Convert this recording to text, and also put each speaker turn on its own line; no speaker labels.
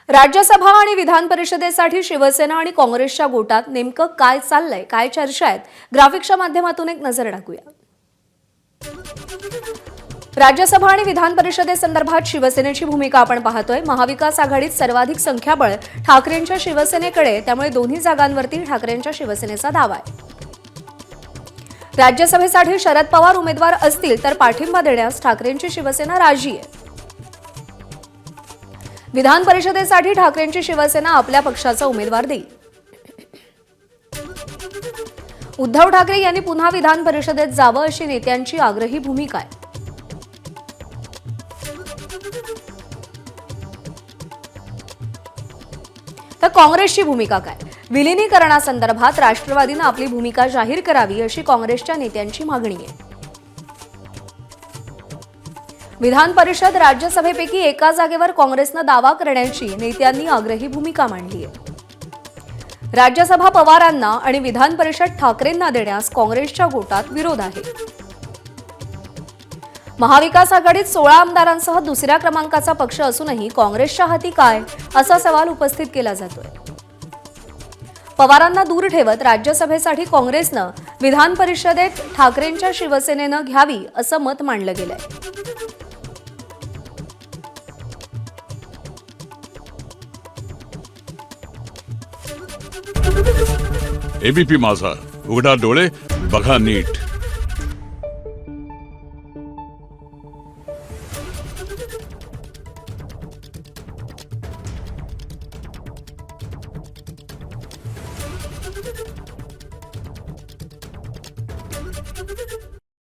राज्यसभा आणि विधान परिषदेसाठी शिवसेना आणि काँग्रेसच्या गोटात नेमकं काय चाललंय, काय चर्चा आहेत, ग्राफिक्सच्या माध्यमातून एक नजर टाकूया। राज्यसभा आणि विधान परिषदेसंदर्भात शिवसेनेची भूमिका आपण पाहतोय। महाविकास आघाडीत सर्वाधिक संख्याबळ ठाकरेंच्या शिवसेनेकडे, त्यामुळे दोन्ही जागांवरती ठाकरेंच्या शिवसेनेचा दावा आहे। राज्यसभेसाठी शरद पवार उमेदवार असतील तर पाठिंबा देण्यास ठाकरेंची शिवसेना राजी आहे। विधान परिषदेसाठी ठाकरेंची शिवसेना आपल्या पक्षाचा उमेदवार देईल। उद्धव ठाकरे यांनी पुन्हा विधान परिषदेत जावं अशी नेत्यांची आग्रही भूमिका आहे। तर काँग्रेसची भूमिका काय? विलीनीकरणासंदर्भात राष्ट्रवादीने आपली भूमिका जाहीर करावी अशी काँग्रेसच्या नेत्यांची मागणी आहे। विधान परिषद राज्यसभेपैकी एका जागेवर काँग्रेसने दावा करण्याची नेत्यांनी आग्रही भूमिका मांडली आहे। राज्यसभा पवारांना आणि विधान परिषद ठाकरेंना देण्यास काँग्रेसच्या गोटात विरोध आहे। महाविकास आघाडीत 16 आमदारांसह दुसऱ्या क्रमांकाचा पक्ष असूनही काँग्रेसच्या हाती काय, असा सवाल उपस्थित केला जातोय। पवारांना दूर ठेवत राज्यसभेसाठी काँग्रेसनं विधान परिषदेत ठाकरेंच्या शिवसेनेनं घ्यावी असं मत मांडलं गेलंय।
एबीपी माझा, उघडा डोळे बघा नीट।